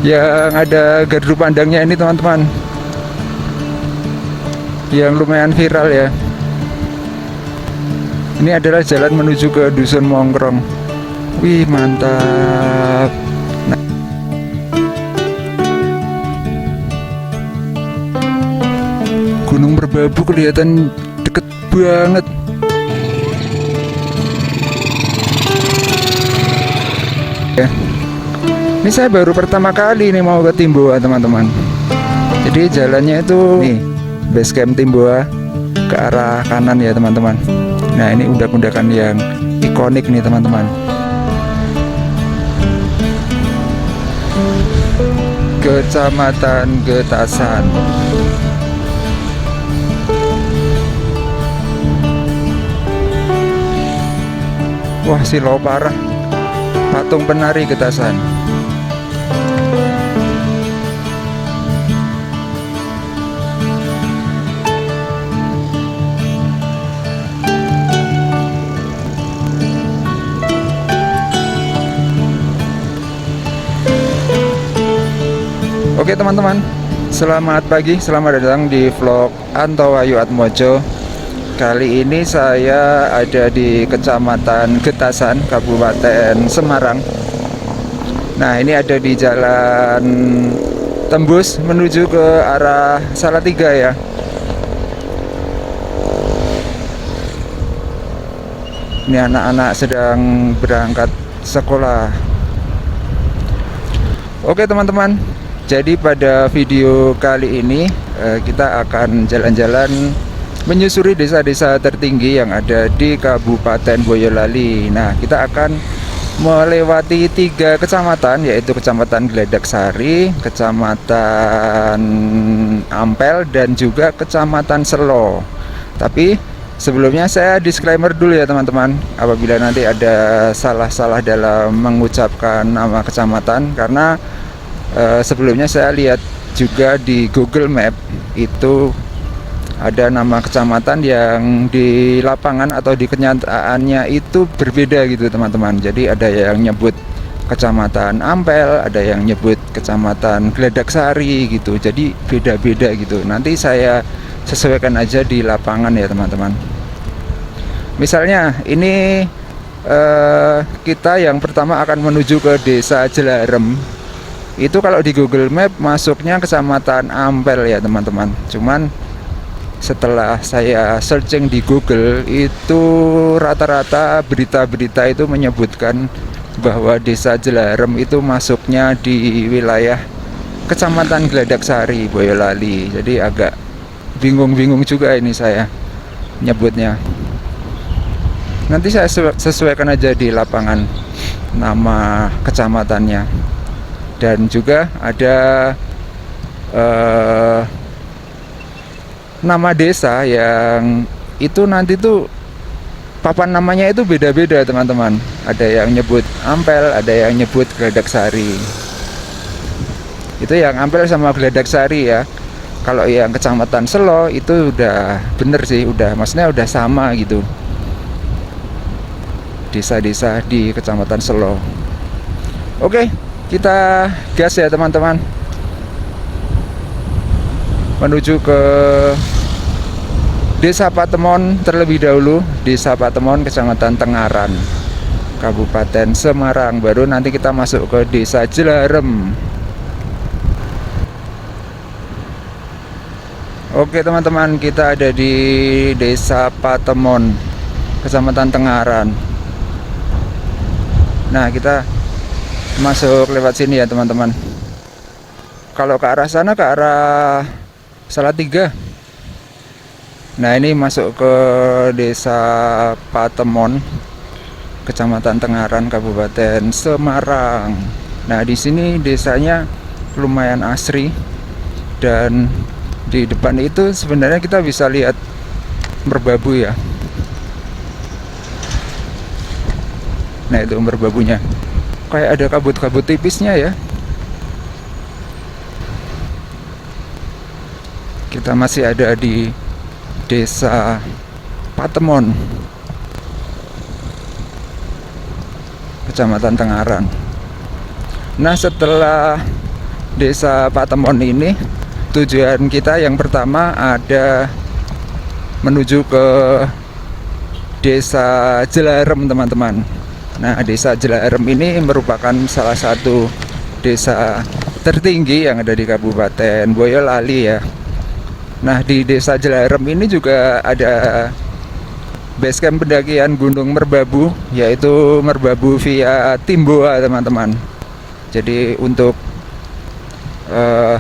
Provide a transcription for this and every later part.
yang ada gardu pandangnya ini teman-teman, yang lumayan viral ya. Ini adalah jalan menuju ke Dusun Mongkrong. Wih, mantap. Nah, Gunung Merbabu kelihatan deket banget. Ya. Ini saya baru pertama kali nih mau ke Timboa teman-teman. Jadi jalannya itu nih, base camp Timboa ke arah kanan ya teman-teman. Nah, ini undak-undakan yang ikonik nih teman-teman. Kecamatan Getasan. Wah, silau parah. Patung penari Getasan. Oke teman-teman, selamat pagi, selamat datang di vlog Anto Wahyu Atmojo. Kali ini saya ada di Kecamatan Getasan, Kabupaten Semarang. Nah, ini ada di jalan tembus menuju ke arah Salatiga ya. Ini anak-anak sedang berangkat sekolah. Oke teman-teman, jadi pada video kali ini kita akan jalan-jalan menyusuri desa-desa tertinggi yang ada di Kabupaten Boyolali. Nah, kita akan melewati 3 kecamatan, yaitu Kecamatan Gladaksari, Kecamatan Ampel, dan juga Kecamatan Selo. Tapi sebelumnya saya disclaimer dulu ya teman-teman, apabila nanti ada salah-salah dalam mengucapkan nama kecamatan, karena sebelumnya saya lihat juga di Google Map itu ada nama kecamatan yang di lapangan atau di kenyataannya itu berbeda gitu teman-teman. Jadi ada yang nyebut Kecamatan Ampel, ada yang nyebut Kecamatan Gladaksari gitu. Jadi beda-beda gitu. Nanti saya sesuaikan aja di lapangan ya teman-teman. Misalnya ini kita yang pertama akan menuju ke Desa Jelarem. Itu kalau di Google Map masuknya Kecamatan Ampel ya teman-teman. Cuman setelah saya searching di Google itu rata-rata berita-berita itu menyebutkan bahwa Desa Jelarem itu masuknya di wilayah Kecamatan Gladaksari, Boyolali. Jadi agak bingung-bingung juga ini saya nyebutnya. Nanti saya sesuaikan aja di lapangan nama kecamatannya. Dan juga ada nama desa yang itu nanti tuh papan namanya itu beda-beda teman-teman. Ada yang nyebut Ampel, ada yang nyebut Gladaksari. Itu yang Ampel sama Gladaksari ya. Kalau yang Kecamatan Selo itu udah bener sih, maksudnya udah sama gitu. Desa-desa di Kecamatan Selo. Oke, kita gas ya teman-teman, menuju ke Desa Patemon terlebih dahulu. Desa Patemon, Kecamatan Tengaran, Kabupaten Semarang. Baru nanti kita masuk ke Desa Jelarem. Oke teman-teman, kita ada di Desa Patemon, Kecamatan Tengaran. Nah, kita masuk lewat sini ya teman-teman. Kalau ke arah sana, ke arah Salatiga. Nah, ini masuk ke Desa Patemon, Kecamatan Tengaran, Kabupaten Semarang. Nah, di sini desanya lumayan asri, dan di depan itu sebenarnya kita bisa lihat merbabu ya. Nah, itu merbabunya. Kayak ada kabut-kabut tipisnya ya. Kita masih ada di Desa Patemon, Kecamatan Tengaran. Nah, setelah Desa Patemon ini, tujuan kita yang pertama ada menuju ke Desa Jelarem, teman-teman. Nah, Desa Jelarem ini merupakan salah satu desa tertinggi yang ada di Kabupaten Boyolali ya. Nah, di Desa Jelarem ini juga ada base camp pendakian Gunung Merbabu, yaitu Merbabu via Timboa, teman-teman. Jadi untuk eh,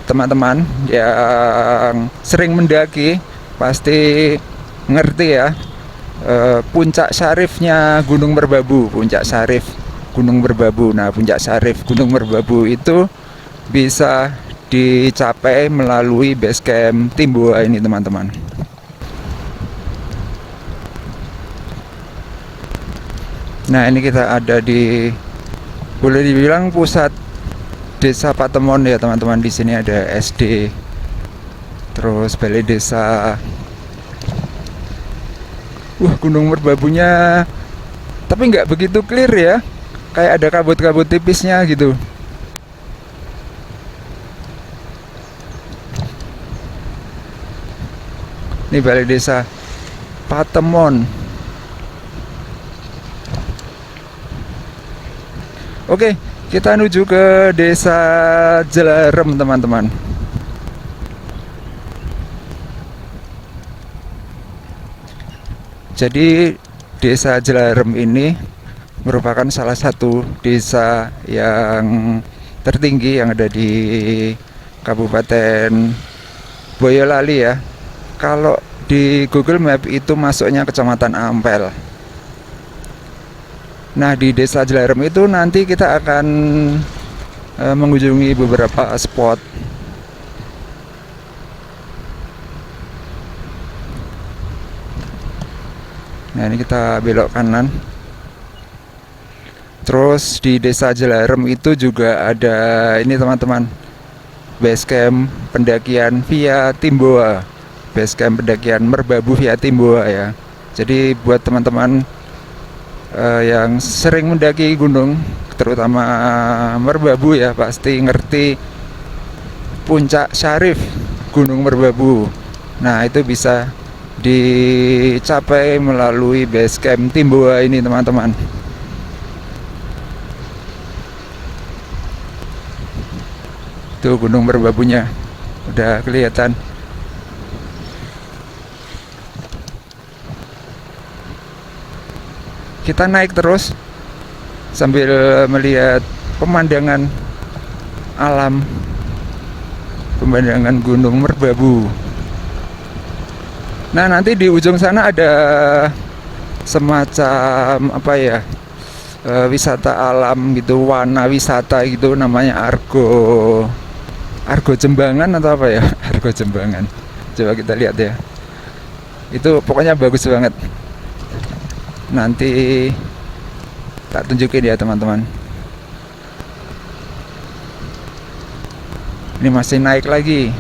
teman-teman yang sering mendaki pasti ngerti ya, puncak syarifnya Gunung Merbabu, puncak syarif Gunung Merbabu. Nah, puncak syarif Gunung Merbabu itu bisa dicapai melalui base camp Timboa ini, teman-teman. Nah, ini kita ada di, boleh dibilang, pusat Desa Patemon ya, teman-teman. Di sini ada SD, terus balai desa. Gunung Merbabunya tapi nggak begitu clear ya, kayak ada kabut-kabut tipisnya gitu. Ini balai desa Patemon. Oke, kita menuju ke Desa Jelarem, teman-teman. Jadi Desa Jelarem ini merupakan salah satu desa yang tertinggi yang ada di Kabupaten Boyolali ya. Kalau di Google Map itu masuknya Kecamatan Ampel. Nah, di Desa Jelarem itu nanti kita akan mengunjungi beberapa spot. Nah, ini kita belok kanan. Terus di Desa Jelarem itu juga ada ini, teman-teman, base camp pendakian via Timboa, base camp pendakian Merbabu via Timboa ya. Jadi buat teman-teman yang sering mendaki gunung, terutama Merbabu ya, pasti ngerti puncak syarif Gunung Merbabu. Nah, itu bisa dicapai melalui base camp Timboa ini, teman-teman. Tuh Gunung Merbabunya udah kelihatan. Kita naik terus sambil melihat pemandangan alam, pemandangan Gunung Merbabu. Nah, nanti di ujung sana ada semacam apa ya, wisata alam gitu, warna wisata gitu, namanya Argo Jembangan atau apa ya? Argo Jembangan. Coba kita lihat ya. Itu pokoknya bagus banget. Nanti tak tunjukin ya, teman-teman. Ini masih naik lagi.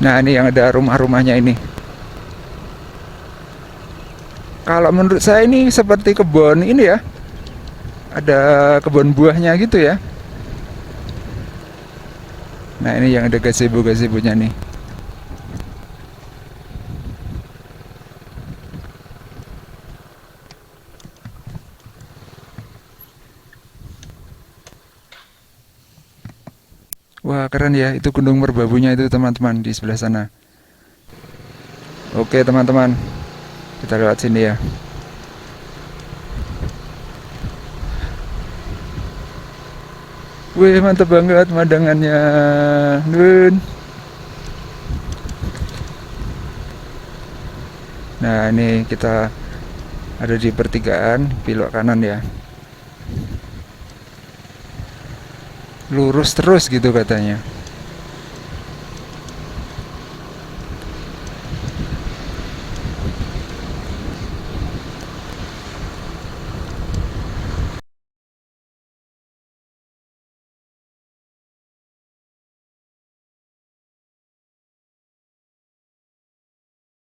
Nah, ini yang ada rumah-rumahnya ini. Kalau menurut saya ini seperti kebun ini ya. Ada kebun buahnya gitu ya. Nah, ini yang ada gazebo-gazebonya nih. Wah, keren ya. Itu Gunung Merbabunya itu, teman-teman, di sebelah sana. Oke, teman-teman. Kita lewat sini ya. Wih, mantap banget pemandangannya. Nun. Nah, ini kita ada di pertigaan, belok kanan ya. Lurus terus gitu katanya.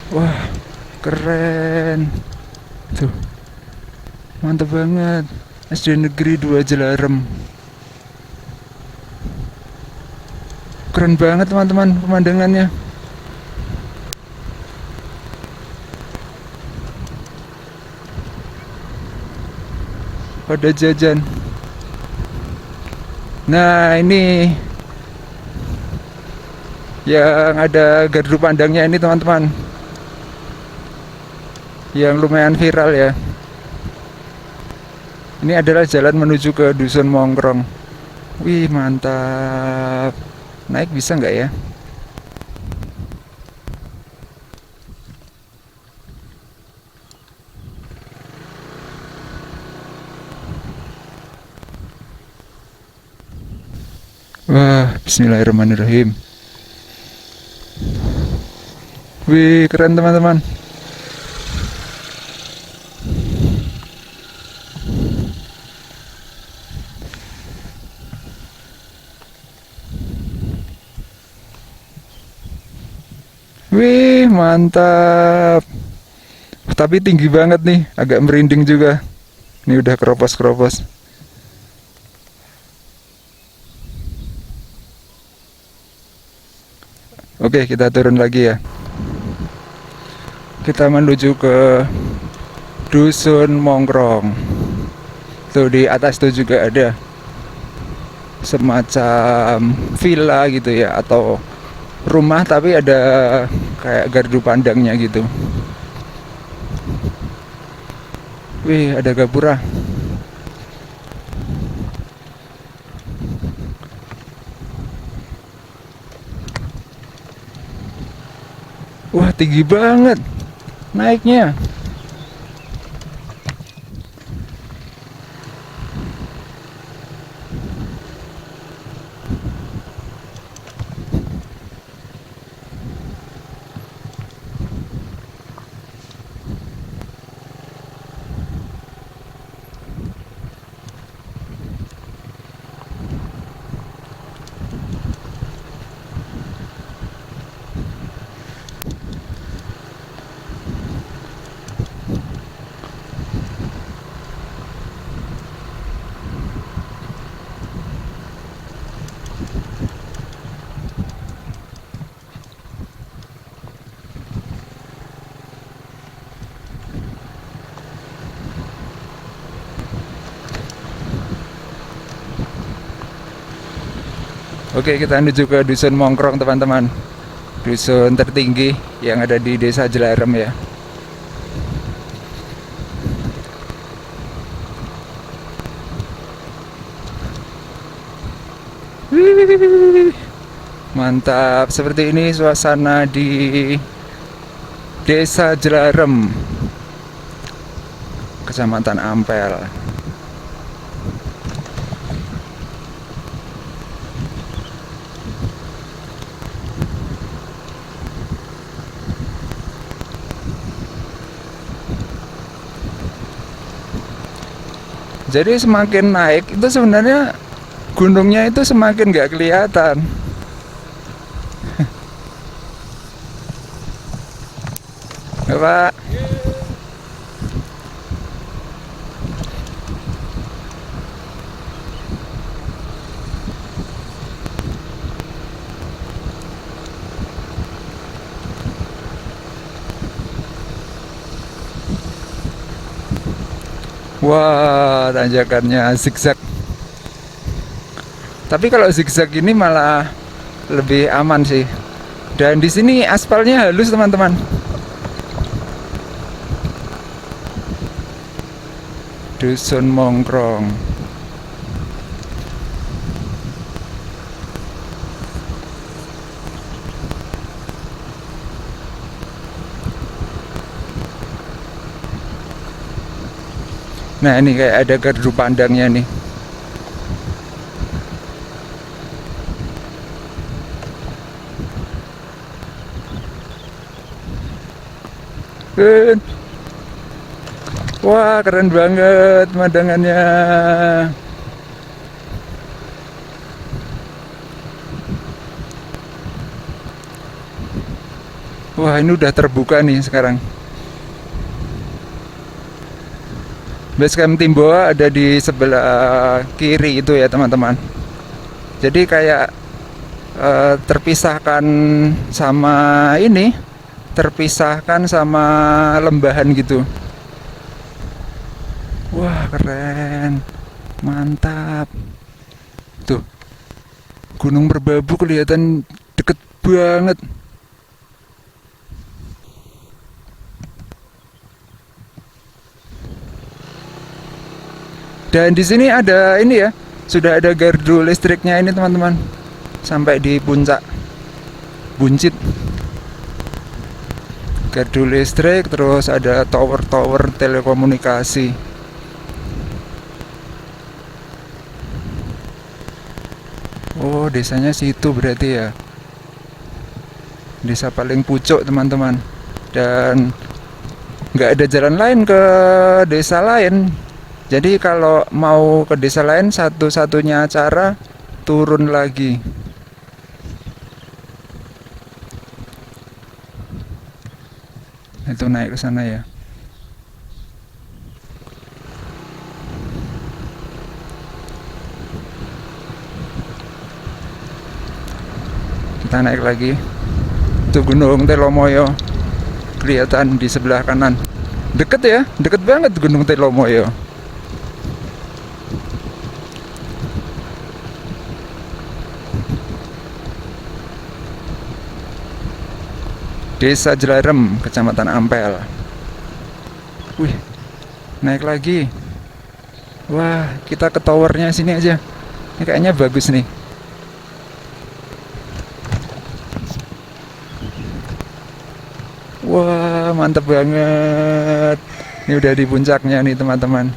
Wah, keren. Tuh, mantap banget. SD Negeri 2 Jelarem. Keren banget teman-teman pemandangannya. Pada jajan. Nah, ini yang ada gardu pandangnya ini teman-teman. Yang lumayan viral ya. Ini adalah jalan menuju ke Dusun Mongkrong. Wih, mantap. Naik bisa nggak ya? Wah, bismillahirrahmanirrahim. Wih, keren teman-teman. Wih, mantap. Tapi tinggi banget nih, agak merinding juga. Ini udah keropos-keropos. Oke, kita turun lagi ya. Kita menuju ke Dusun Mongkrong. Tuh di atas tuh juga ada semacam villa gitu ya, atau rumah tapi ada kayak gardu pandangnya gitu. Wih, ada gapura. Wah, tinggi banget naiknya. Oke, kita menuju ke Dusun Mongkrong teman-teman. Dusun tertinggi yang ada di Desa Jelarem ya. Wih, mantap. Seperti ini suasana di Desa Jelarem, Kecamatan Ampel. Jadi semakin naik itu sebenarnya gunungnya itu semakin nggak kelihatan. Pak. Wah, tanjakannya zigzag. Tapi kalau zigzag ini malah lebih aman sih. Dan di sini aspalnya halus teman-teman. Dusun Mongkrong. Nah, ini kayak ada gardu pandangnya nih. Keren. Wah, keren banget pemandangannya. Wah, ini udah terbuka nih sekarang. Basecamp Timboa ada di sebelah kiri itu ya teman-teman. Jadi kayak terpisahkan sama ini, terpisahkan sama lembahan gitu. Wah, keren. Mantap. Tuh, Gunung Merbabu kelihatan deket banget. Dan di sini ada ini ya, sudah ada gardu listriknya ini teman-teman. Sampai di puncak buncit. Gardu listrik, terus ada tower-tower telekomunikasi. Oh, desanya situ berarti ya. Desa paling pucuk teman-teman. Dan nggak ada jalan lain ke desa lain. Jadi kalau mau ke desa lain, satu-satunya cara turun lagi. Itu naik ke sana ya. Kita naik lagi. Itu Gunung Telomoyo. Kelihatan di sebelah kanan. Deket ya, deket banget Gunung Telomoyo. Desa Jelarem, Kecamatan Ampel. Wih, naik lagi. Wah, kita ke towernya sini aja. Ini kayaknya bagus nih. Wah, mantep banget. Ini udah di puncaknya nih teman-teman.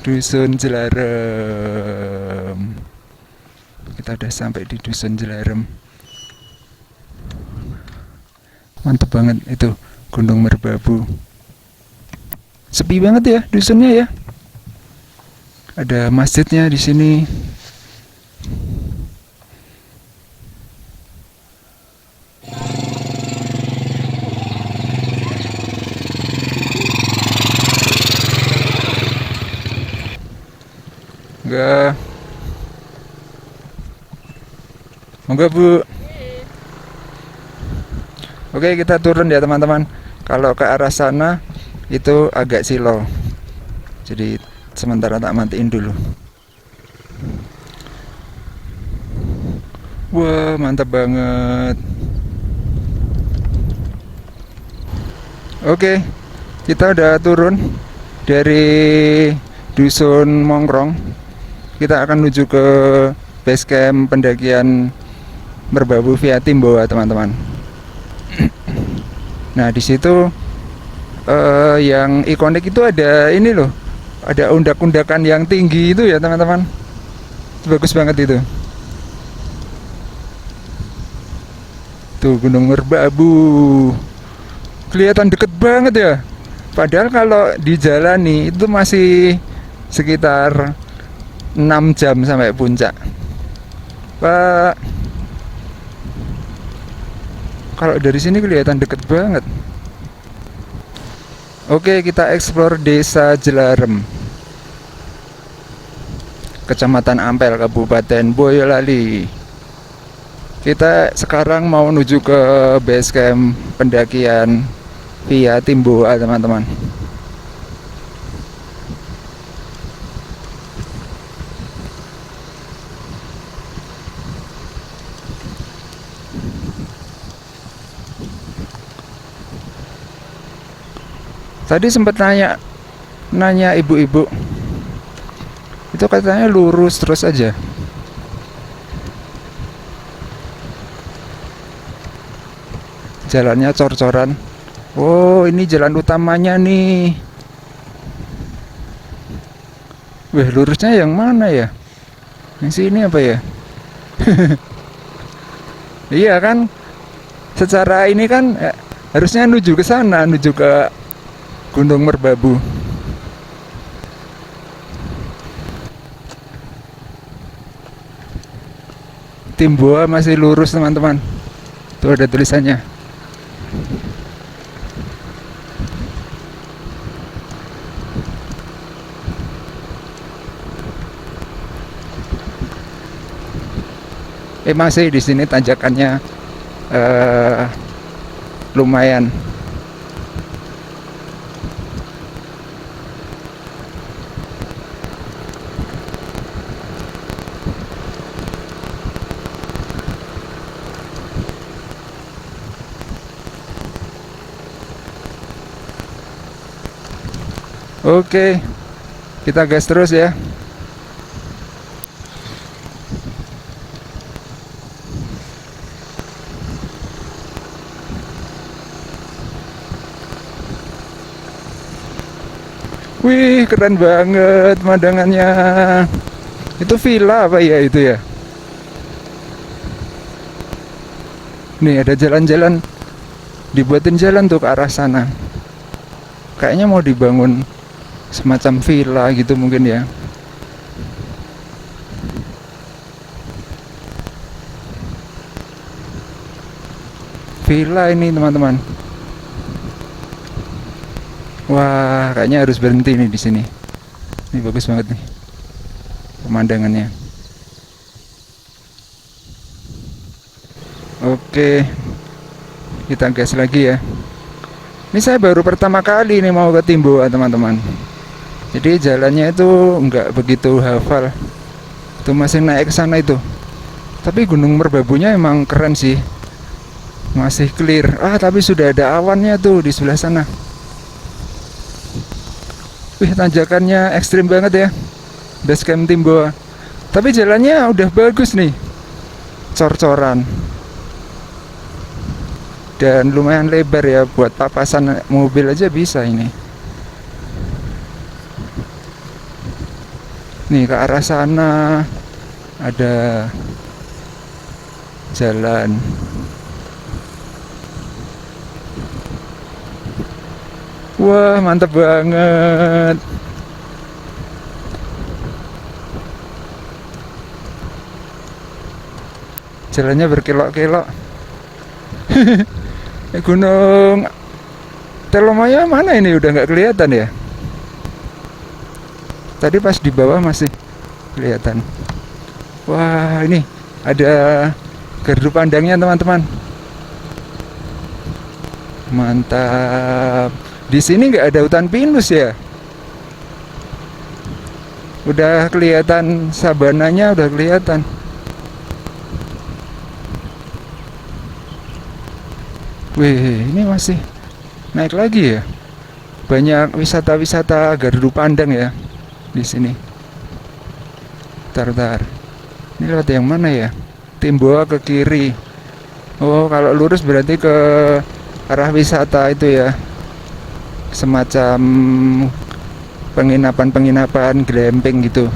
Dusun Jelarem. Kita udah sampai di Dusun Jelarem. Mantep banget itu Gunung Merbabu. Sepi banget ya dusunnya ya. Ada masjidnya di sini. Enggak. Enggak, Bu. Oke, kita turun ya teman-teman. Kalau ke arah sana itu agak silo. Jadi sementara tak matiin dulu. Wah, mantap banget. Oke, kita udah turun dari Dusun Mongkrong. Kita akan menuju ke base camp pendakian Merbabu via Timboa, teman-teman. Nah, di situ yang ikonik itu ada ini loh, ada undak-undakan yang tinggi itu ya teman-teman. Bagus banget itu. Tuh Gunung Merbabu, kelihatan deket banget ya. Padahal kalau dijalani itu masih sekitar 6 jam sampai puncak. Pak, kalau dari sini kelihatan deket banget. Oke, kita explore Desa Jelarem, Kecamatan Ampel, Kabupaten Boyolali. Kita sekarang mau menuju ke base camp pendakian via Timboa, teman-teman. Tadi sempat nanya ibu-ibu, itu katanya lurus terus aja. Jalannya cor-coran. Oh, ini jalan utamanya nih. Wih, lurusnya yang mana ya? Yang sini apa ya? Iya kan? Secara ini kan harusnya menuju ke sana, menuju ke Gunung Merbabu. Timboa masih lurus, teman-teman. Tuh ada tulisannya. Masih di sini tanjakannya lumayan. Oke, kita gas terus ya. Wih, keren banget pemandangannya. Itu villa apa ya itu ya? Nih ada jalan-jalan, dibuatin jalan tuh ke arah sana. Kayaknya mau dibangun semacam villa gitu mungkin ya. Villa ini teman-teman. Wah, kayaknya harus berhenti nih di sini. Ini bagus banget nih pemandangannya. Oke, kita gas lagi ya. Ini saya baru pertama kali nih mau ke Timboa teman-teman. Jadi jalannya itu nggak begitu hafal. Itu masih naik ke sana itu. Tapi Gunung Merbabunya emang keren sih. Masih clear. Tapi sudah ada awannya tuh di sebelah sana. Wih, tanjakannya ekstrim banget ya. Basecamp Timboa. Tapi jalannya udah bagus nih. Cor-coran. Dan lumayan lebar ya, buat papasan mobil aja bisa ini. Nih ke arah sana ada jalan. Wah, mantep banget. Jalannya berkelok-kelok. Gunung Telomaya mana ini? Udah nggak kelihatan ya? Tadi pas di bawah masih kelihatan. Wah, ini ada gardu pandangnya teman-teman. Mantap. Di sini nggak ada hutan pinus ya. Udah kelihatan sabananya, udah kelihatan. Wih, ini masih naik lagi ya. Banyak wisata-wisata gardu pandang ya di sini. Tar. Ini lewat yang mana ya? Timboa ke kiri. Oh, kalau lurus berarti ke arah wisata itu ya. Semacam penginapan glamping gitu.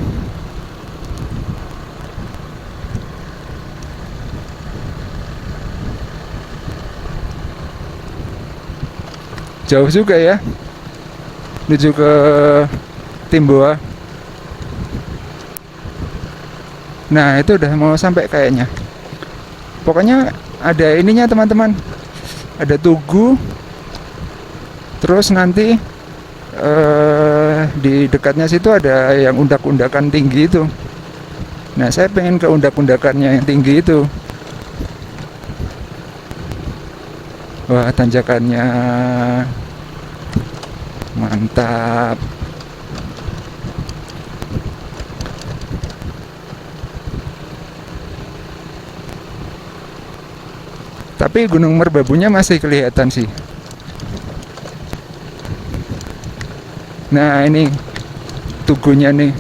Jauh juga ya menuju ke Timboa. Nah, itu udah mau sampai kayaknya. Pokoknya ada ininya teman-teman. Ada tugu. Terus nanti di dekatnya situ ada yang undak-undakan tinggi itu. Nah, saya pengen ke undak-undakannya yang tinggi itu. Wah, tanjakannya mantap. Tapi Gunung Merbabunya masih kelihatan sih. Nah, ini tugunya nih.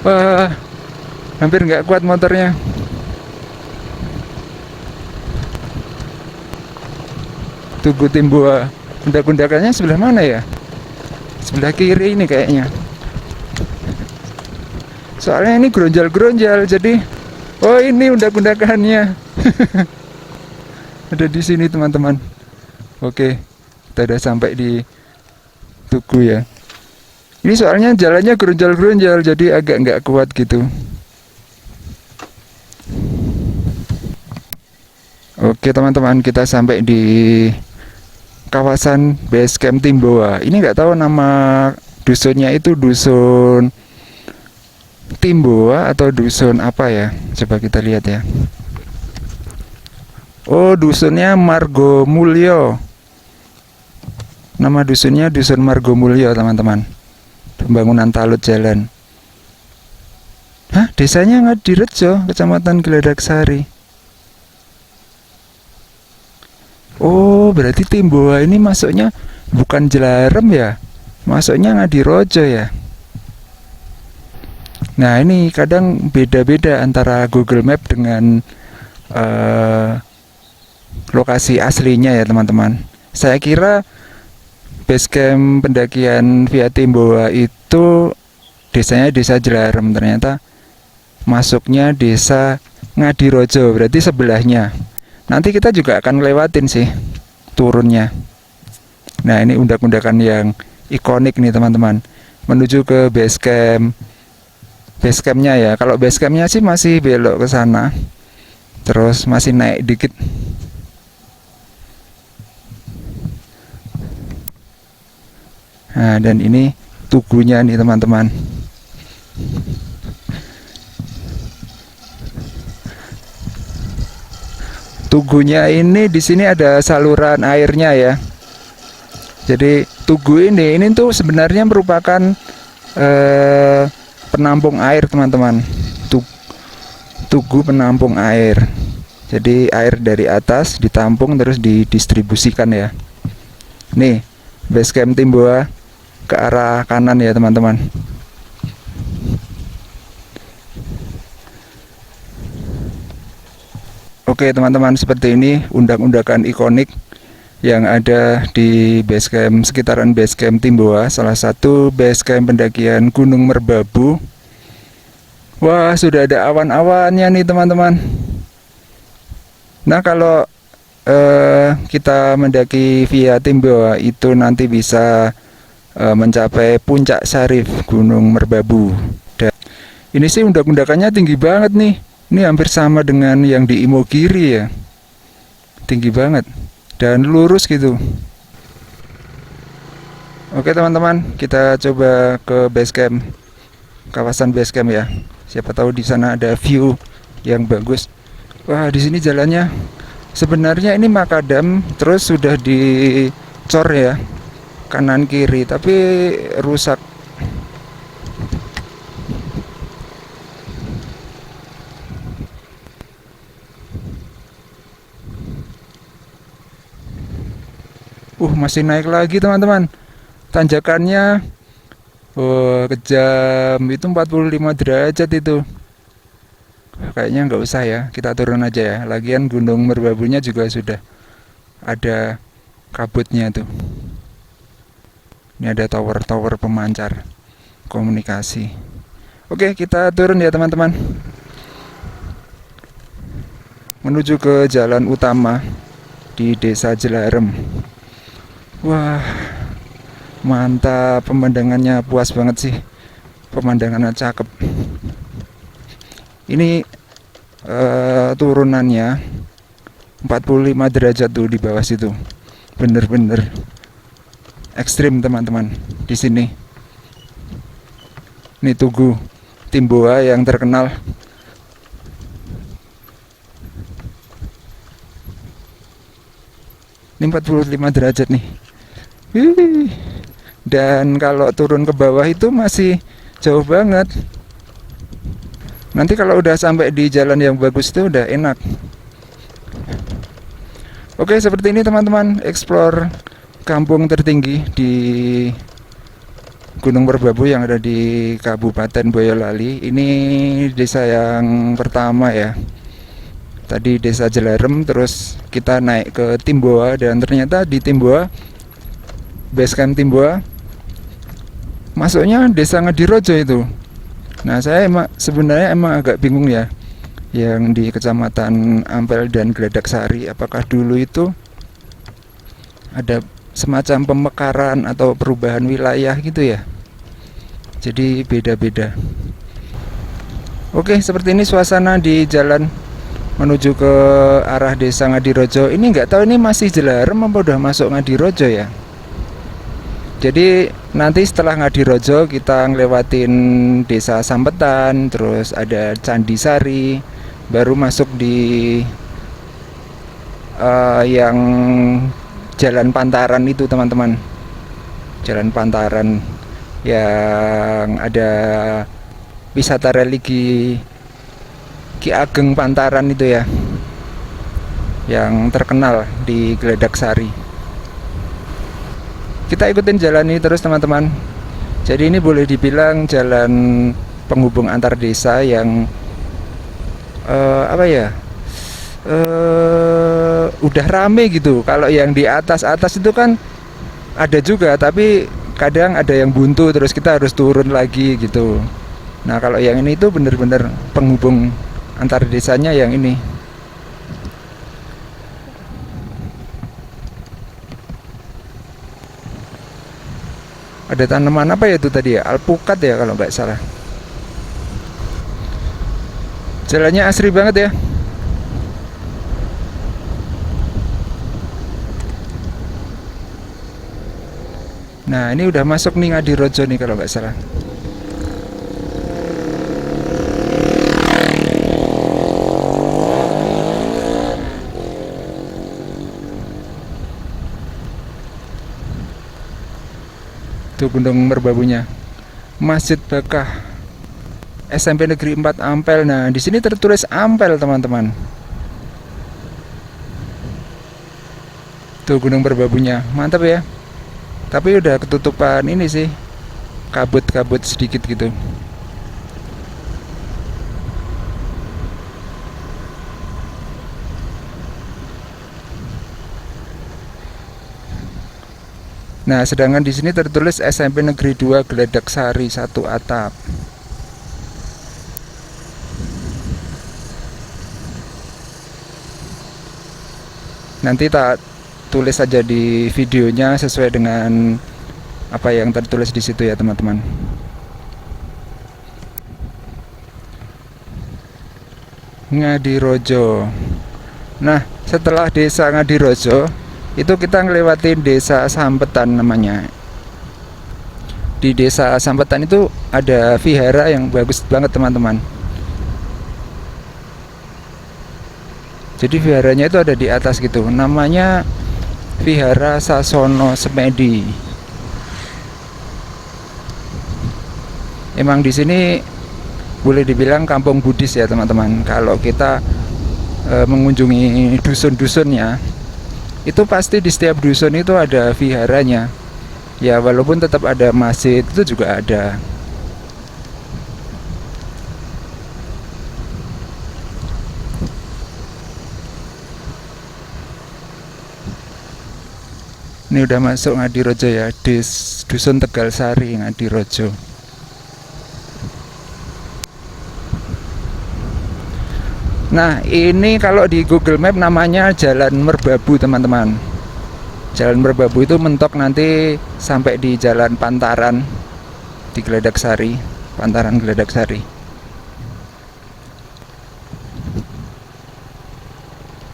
Wah, hampir nggak kuat motornya. Tugu Timboa. Undak-undakannya sebelah mana ya? Sebelah kiri ini kayaknya. Soalnya ini gronjal-gronjal, jadi oh ini undak-undakannya. Ada di sini teman-teman. Oke, kita udah sampai di tugu ya. Ini soalnya jalannya gronjal-gronjal, jadi agak nggak kuat gitu. Oke teman-teman, kita sampai di kawasan base camp Timboa. Ini nggak tahu nama dusunnya itu dusun Timboa atau dusun apa ya. Coba kita lihat ya. Oh, dusunnya Margo Mulyo. Nama dusunnya dusun Margo Mulyo teman-teman. Pembangunan talut jalan. Hah, desanya Ngadirejo, Kecamatan Geledak Sari. Oh, berarti Timboa ini masuknya bukan Jelarem ya, masuknya Ngadirojo ya. Nah, ini kadang beda-beda antara Google Map dengan lokasi aslinya ya teman-teman. Saya kira base camp pendakian via Timboa itu desanya desa Jelarem, ternyata masuknya desa Ngadirojo, berarti sebelahnya. Nanti kita juga akan lewatin sih turunnya. Nah, ini undak-undakan yang ikonik nih teman-teman, menuju ke base camp. Base campnya ya, kalau base campnya sih masih belok ke sana, terus masih naik dikit. Nah, dan ini tugunya nih teman-teman. Tugunya ini di sini ada saluran airnya ya. Jadi tugu ini tuh sebenarnya merupakan penampung air teman-teman. Tugu penampung air. Jadi air dari atas ditampung terus didistribusikan ya. Nih, base camp Timboa ke arah kanan ya teman-teman. Oke teman-teman, seperti ini undak-undakan ikonik yang ada di base camp, sekitaran base camp Timboa, salah satu base camp pendakian Gunung Merbabu. Wah, sudah ada awan-awannya nih teman-teman. Nah, kalau kita mendaki via Timboa itu nanti bisa mencapai puncak Syarif Gunung Merbabu. Dan ini sih undak-undakannya tinggi banget nih. Ini hampir sama dengan yang di Imogiri ya. Tinggi banget dan lurus gitu. Oke teman-teman, kita coba ke base camp, kawasan base camp ya. Siapa tahu di sana ada view yang bagus. Wah, di sini jalannya sebenarnya ini makadam, terus sudah dicor ya kanan kiri, tapi rusak. Masih naik lagi teman-teman. Tanjakannya kejam, itu 45 derajat itu. Kayaknya nggak usah ya, kita turun aja ya. Lagian Gunung Merbabunya juga sudah ada kabutnya tuh. Ini ada tower-tower pemancar komunikasi. Oke, kita turun ya teman-teman, menuju ke jalan utama di Desa Jelarem. Wah, mantap, pemandangannya puas banget sih. Pemandangannya cakep. Ini turunannya 45 derajat tuh di bawah situ. Bener-bener ekstrim teman-teman di sini. Ini Tugu Timboa yang terkenal. Ini 45 derajat nih. Dan kalau turun ke bawah itu masih jauh banget. Nanti kalau udah sampai di jalan yang bagus itu udah enak. Oke, seperti ini teman-teman, explore kampung tertinggi di Gunung Merbabu yang ada di Kabupaten Boyolali. Ini desa yang pertama ya. Tadi Desa Jelarem, terus kita naik ke Timboa, dan ternyata di Timboa, base camp Timboa, masuknya Desa Ngadirojo itu. Nah, saya sebenarnya emang agak bingung ya, yang di Kecamatan Ampel dan Geledak Sari, apakah dulu itu ada semacam pemekaran atau perubahan wilayah gitu ya. Jadi beda-beda. Oke, seperti ini suasana di jalan menuju ke arah desa Ngadirojo. Ini nggak tahu ini masih Jelarem apa udah masuk Ngadirojo ya. Jadi nanti setelah Ngadirojo kita ngelewatin desa Sampetan, terus ada Candi Sari, baru masuk di yang Jalan Pantaran itu teman-teman. Jalan Pantaran yang ada wisata religi Ki Ageng Pantaran itu ya, yang terkenal di Geledak Sari. Kita ikutin jalan ini terus teman-teman. Jadi ini boleh dibilang jalan penghubung antar desa yang apa ya, udah rame gitu. Kalau yang di atas itu kan ada juga, tapi kadang ada yang buntu terus kita harus turun lagi gitu. Nah kalau yang ini itu bener-bener penghubung antar desanya yang ini. Ada tanaman apa ya itu tadi ya, alpukat ya kalau nggak salah. Jalannya asri banget ya. Nah ini udah masuk nih Ngadirojo nih kalau nggak salah. Tuh Gunung Merbabunya. Masjid Bakah SMP Negeri 4 Ampel. Nah di sini tertulis Ampel teman-teman. Tuh Gunung Merbabunya, mantap ya. Tapi udah ketutupan ini sih, kabut-kabut sedikit gitu. Nah, sedangkan di sini tertulis SMP Negeri 2 Geledak Sari 1 atap. Nanti tak tulis aja di videonya sesuai dengan apa yang tertulis di situ ya teman-teman. Ngadirojo. Nah setelah desa Ngadirojo itu kita ngelewatin desa Sampetan namanya. Di desa Sampetan itu ada vihara yang bagus banget teman-teman. Jadi viharanya itu ada di atas gitu, namanya Vihara Sasono Semedi. Emang di sini boleh dibilang kampung Buddhis ya teman-teman. Kalau kita mengunjungi dusun-dusunnya, itu pasti di setiap dusun itu ada viharanya. Ya walaupun tetap ada masjid itu juga ada. Ini udah masuk Ngadirojo ya, dusun Tegal Sari Ngadirojo. Nah ini kalau di Google Map namanya Jalan Merbabu teman-teman. Jalan Merbabu itu mentok nanti sampai di Jalan Pantaran di Geledak Sari, Pantaran Geledak Sari.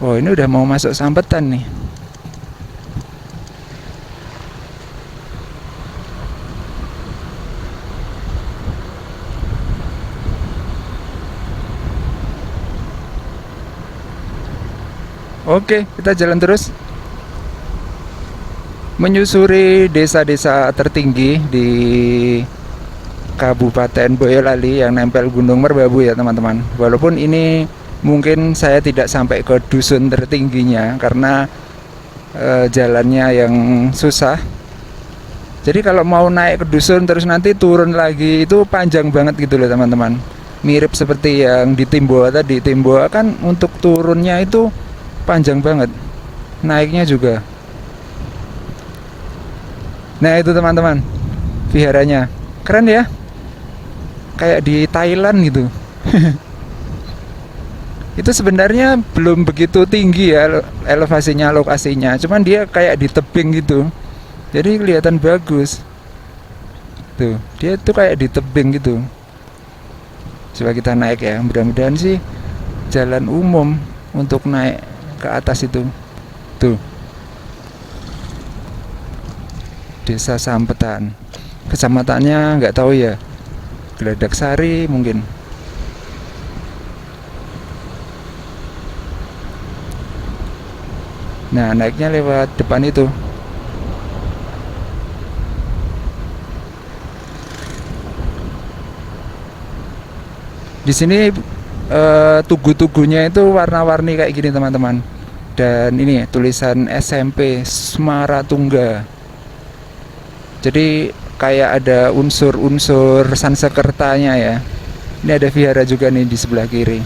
Oh ini udah mau masuk Sampetan nih. Oke, kita jalan terus menyusuri desa-desa tertinggi di Kabupaten Boyolali yang nempel Gunung Merbabu ya teman-teman. Walaupun ini mungkin saya tidak sampai ke dusun tertingginya karena jalannya yang susah. Jadi kalau mau naik ke dusun terus nanti turun lagi itu panjang banget gitu loh teman-teman. Mirip seperti yang di Timboa tadi. Timboa kan untuk turunnya itu panjang banget, naiknya juga. Nah itu teman-teman, viharanya keren ya, kayak di Thailand gitu. Itu sebenarnya belum begitu tinggi ya elevasinya, lokasinya, cuman dia kayak di tebing gitu, jadi kelihatan bagus. Tuh, dia tuh kayak di tebing gitu. Coba kita naik ya, mudah-mudahan sih jalan umum. untuk naik ke atas itu. Tuh, Desa Sampetan. Kecamatannya nggak tahu ya. Geladak Sari mungkin. Nah, naiknya lewat depan itu. Di sini tugu-tugunya itu warna-warni kayak gini teman-teman. Dan ini tulisan SMP Semaratungga. Jadi kayak ada unsur-unsur Sansekertanya ya. Ini ada vihara juga nih di sebelah kiri.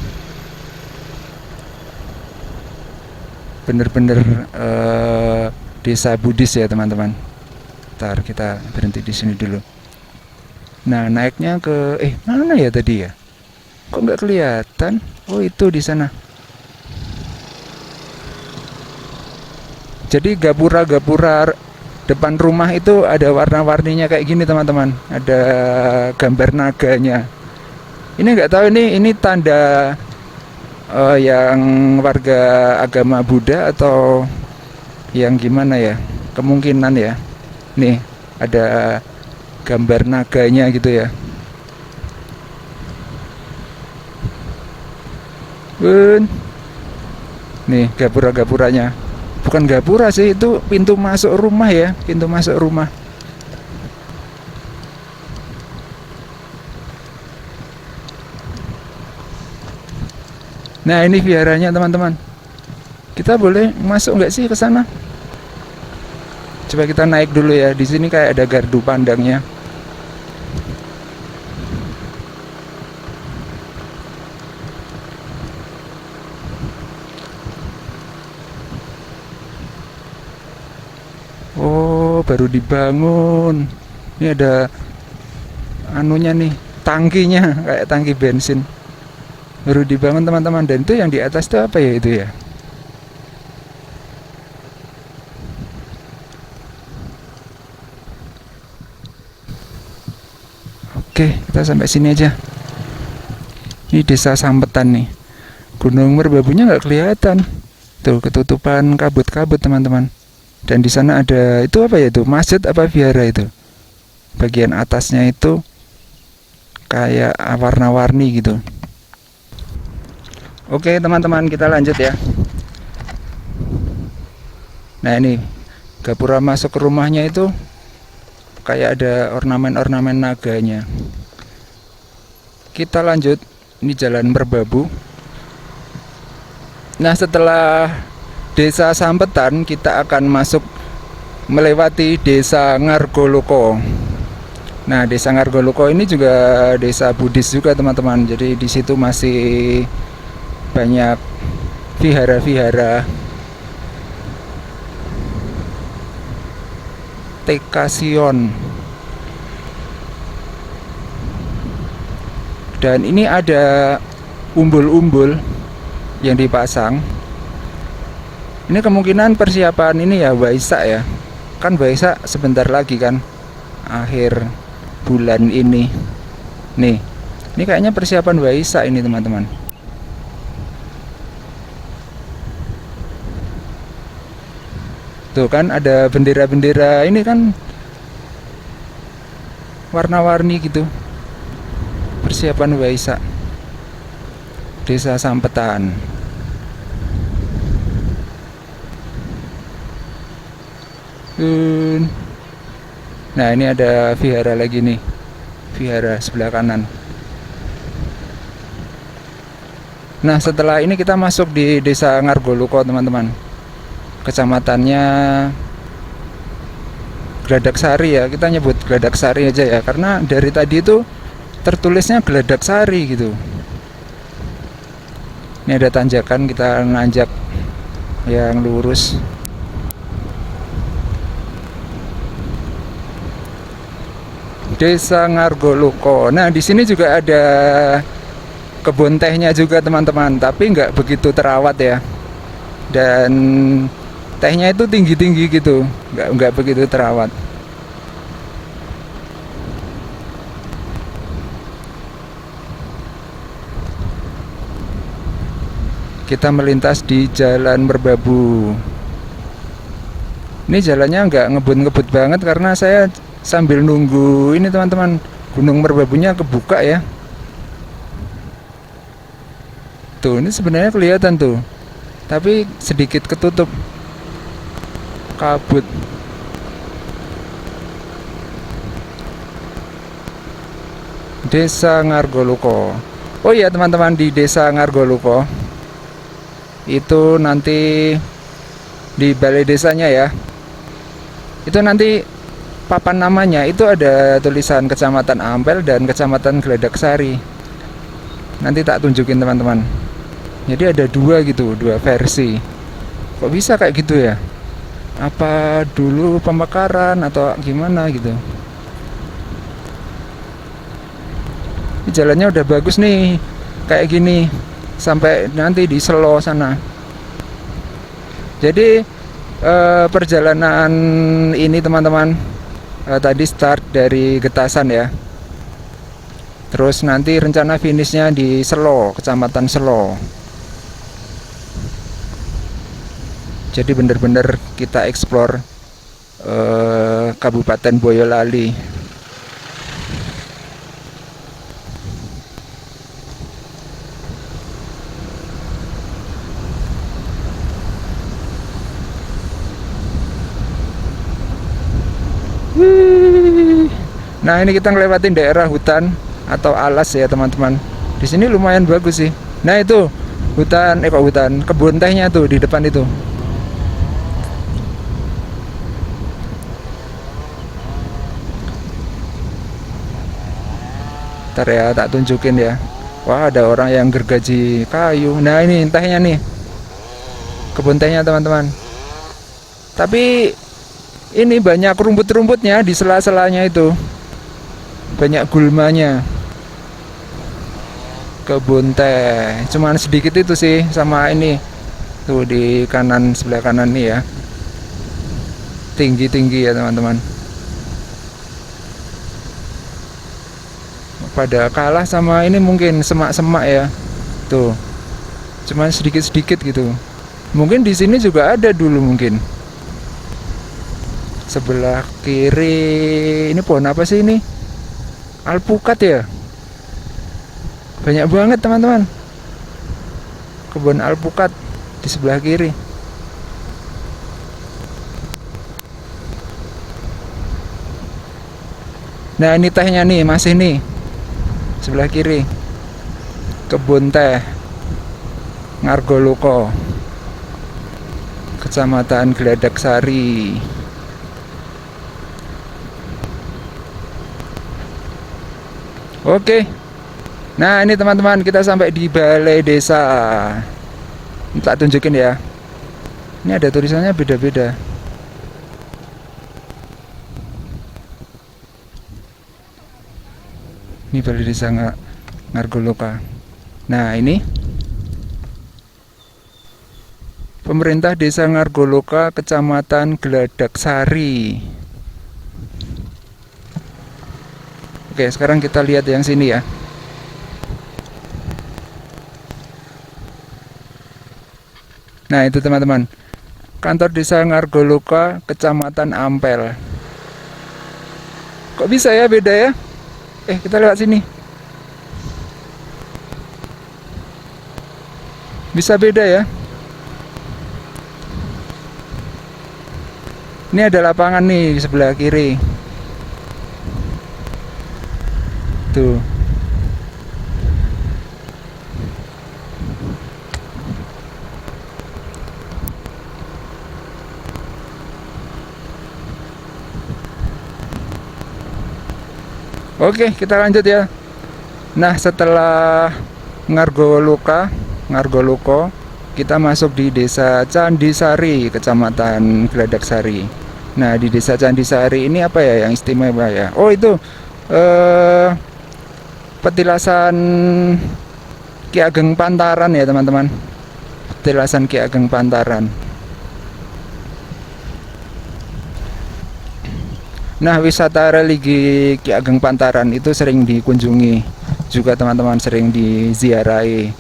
Bener-bener desa Buddhis ya teman-teman. Ntar kita berhenti di sini dulu. Nah, naiknya ke mana ya tadi ya? Kok nggak kelihatan? Oh, itu di sana. Jadi gapura-gapura depan rumah itu ada warna-warninya kayak gini teman-teman. Ada gambar naganya. Ini nggak tahu ini tanda yang warga agama Buddha atau yang gimana ya? Kemungkinan ya. Nih ada gambar naganya gitu ya. Nih gapura-gapuranya. Bukan gapura sih, itu pintu masuk rumah ya, pintu masuk rumah. Nah, ini viharanya teman-teman. Kita boleh masuk nggak sih ke sana? Coba kita naik dulu ya. Di sini kayak ada gardu pandangnya. Oh, baru dibangun. Ini ada anunya nih, tangkinya kayak tangki bensin. Baru dibangun teman-teman. Dan itu yang di atas itu apa ya itu ya? Oke, kita sampai sini aja. Ini Desa Sampetan nih. Gunung Merbabunya nggak kelihatan. Tuh, ketutupan kabut-kabut teman-teman. Dan di sana ada itu apa ya itu? Masjid apa vihara itu? Bagian atasnya itu kayak warna-warni gitu. Oke teman-teman, kita lanjut ya. Nah, ini gapura masuk ke rumahnya itu kayak ada ornamen-ornamen naganya. Kita lanjut. Ini Jalan Merbabu. Nah, setelah Desa Sampetan kita akan masuk melewati Desa Ngargoloko. Nah, Desa Ngargoloko ini juga desa Buddhis juga teman-teman. Jadi di situ masih banyak vihara-vihara. Tekasion. Dan ini ada umbul-umbul yang dipasang. Ini kemungkinan persiapan ini ya Waisak ya. Kan Waisak sebentar lagi kan, akhir bulan ini. Nih, ini kayaknya persiapan Waisak ini teman-teman. Tuh kan ada bendera-bendera ini kan warna-warni gitu. Persiapan Waisak Desa Sampetan. Nah, ini ada vihara lagi nih. Vihara sebelah kanan. Nah, setelah ini kita masuk di Desa Ngargoloko teman-teman. Kecamatannya Geladak Sari ya. Kita nyebut Geladak Sari aja ya, karena dari tadi itu tertulisnya Geladak Sari gitu. Ini ada tanjakan, kita nanjak yang lurus. Desa Ngargoloko. Nah, di sini juga ada kebun tehnya juga teman-teman, tapi nggak begitu terawat ya. Dan tehnya itu tinggi-tinggi gitu, nggak begitu terawat. Kita melintas di Jalan Merbabu. Ini jalannya nggak ngebut-ngebut banget karena saya sambil nunggu ini teman-teman, Gunung Merbabunya kebuka ya. Tuh, ini sebenarnya kelihatan tuh, tapi sedikit ketutup kabut. Desa Ngargoluko. Oh iya teman-teman, di Desa Ngargoluko itu nanti di balai desanya ya, itu nanti papan namanya itu ada tulisan Kecamatan Ampel dan Kecamatan Gladaksari. Nanti tak tunjukin teman-teman. Jadi ada dua gitu, dua versi. Kok bisa kayak gitu ya? Apa dulu pemekaran atau gimana gitu? Ini jalannya udah bagus nih, kayak gini sampai nanti di Selo sana. Jadi perjalanan ini teman-teman tadi start dari Getasan ya. Terus nanti rencana finishnya di Selo, Kecamatan Selo. Jadi bener-bener kita explore Kabupaten Boyolali. Nah ini kita ngelewatin daerah hutan atau alas ya teman-teman. Di sini lumayan bagus sih. Nah itu hutan, kebun tehnya tuh di depan itu. Ntar ya tak tunjukin ya. Wah ada orang yang gergaji kayu. Nah ini tehnya nih, kebun tehnya teman-teman. Tapi ini banyak rumput-rumputnya di sela-selanya itu, banyak gulmanya. Kebun teh cuman sedikit itu sih, sama ini tuh di kanan, sebelah kanan nih ya, tinggi-tinggi ya teman-teman. Pada kalah sama ini mungkin semak-semak ya. Tuh. Cuman sedikit-sedikit gitu. Mungkin di sini juga ada dulu mungkin. Sebelah kiri ini pohon apa sih ini? Alpukat ya. Banyak banget teman-teman. Kebun alpukat di sebelah kiri. Nah, ini tehnya nih, masih nih. Sebelah kiri. Kebun teh Ngargoluko, Kecamatan Gladaksari. Oke. Nah, ini teman-teman, kita sampai di balai desa. Tak tunjukin ya. Ini ada tulisannya beda-beda. Ini balai desa Ngargoluko. Nah, ini Pemerintah Desa Ngargoluko, Kecamatan Gladaksari. Oke, sekarang kita lihat yang sini ya. Nah, itu teman-teman. Kantor Desa Ngargoluko, Kecamatan Ampel. Kok bisa ya beda ya? Kita lewat sini. Bisa beda ya? Ini ada lapangan nih di sebelah kiri. Tuh. Oke, kita lanjut ya. Nah, setelah Ngargoluko, kita masuk di Desa Candisari, Kecamatan Gladaksari. Nah, di Desa Candisari ini apa ya yang istimewa ya? Oh, itu petilasan Ki Ageng Pantaran ya, teman-teman. Petilasan Ki Ageng Pantaran. Nah, wisata religi Ki Ageng Pantaran itu sering dikunjungi juga teman-teman, sering diziarahi.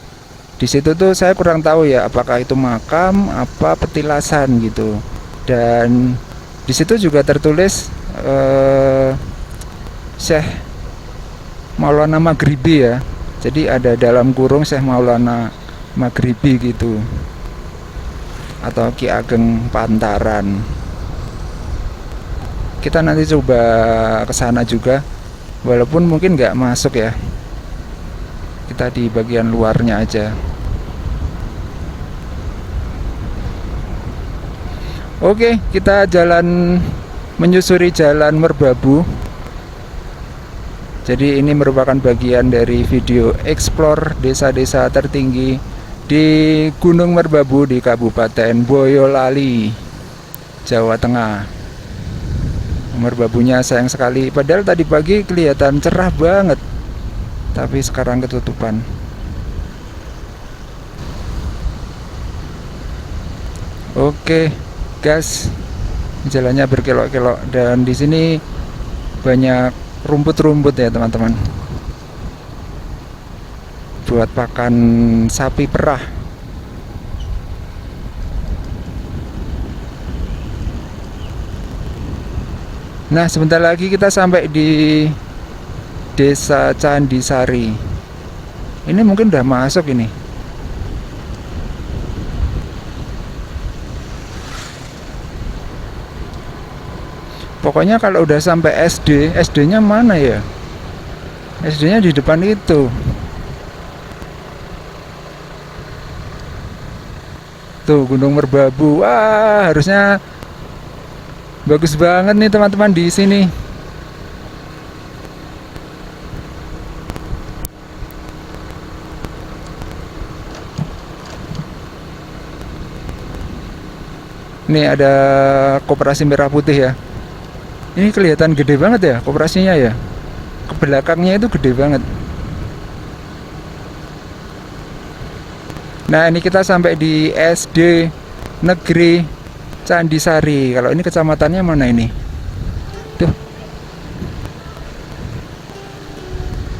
Di situ tuh saya kurang tahu ya, apakah itu makam apa petilasan gitu. Dan di situ juga tertulis Syekh Maulana Maghribi ya. Jadi ada dalam kurung Syekh Maulana Maghribi gitu, atau Ki Ageng Pantaran. Kita nanti coba ke sana juga, walaupun mungkin nggak masuk ya. Kita di bagian luarnya aja. Oke, kita jalan menyusuri Jalan Merbabu. Jadi ini merupakan bagian dari video explore desa-desa tertinggi di Gunung Merbabu di Kabupaten Boyolali, Jawa Tengah. Merbabunya sayang sekali, padahal tadi pagi kelihatan cerah banget, tapi sekarang ketutupan. Oke, guys, jalannya berkelok-kelok dan di sini banyak rumput-rumput ya teman-teman, buat pakan sapi perah. Nah, sebentar lagi kita sampai di Desa Candisari. Ini mungkin udah masuk ini. Pokoknya kalau udah sampai SD, SD-nya mana ya? SD-nya di depan itu. Tuh, Gunung Merbabu. Wah, harusnya bagus banget nih teman-teman di sini. Nih ada Koperasi Merah Putih ya. Ini kelihatan gede banget ya koperasinya ya. Ke belakangnya itu gede banget. Nah, ini kita sampai di SD Negeri Candisari. Kalau ini kecamatannya mana ini? Tuh,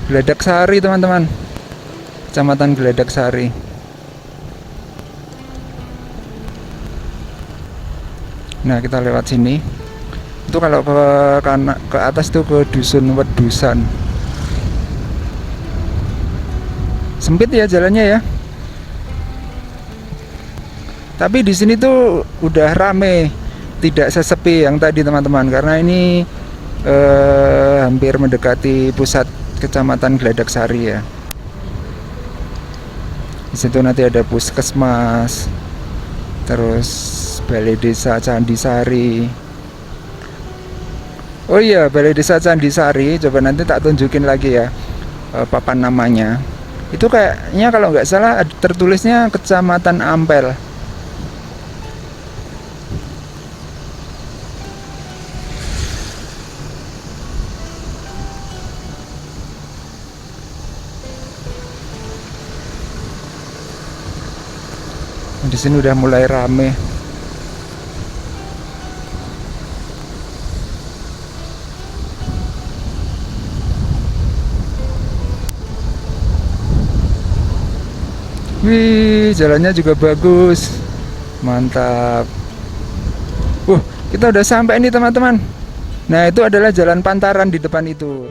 Geledak Sari teman-teman. Kecamatan Geledak Sari. Nah, kita lewat sini. Itu kalau ke atas tuh ke Dusun Wedusan. Sempit ya jalannya ya. Tapi di sini tuh udah rame, tidak sesepi yang tadi teman-teman, karena ini hampir mendekati pusat Kecamatan Geledak Sari ya. Di situ nanti ada puskesmas, terus Balai Desa Candisari. Oh iya, Balai Desa Candisari, coba nanti tak tunjukin lagi ya papan namanya. Itu kayaknya kalau nggak salah tertulisnya Kecamatan Ampel. Di sini udah mulai rame. Wih, jalannya juga bagus. Mantap. Kita udah sampai nih teman-teman. Nah, itu adalah Jalan Pantaran di depan itu.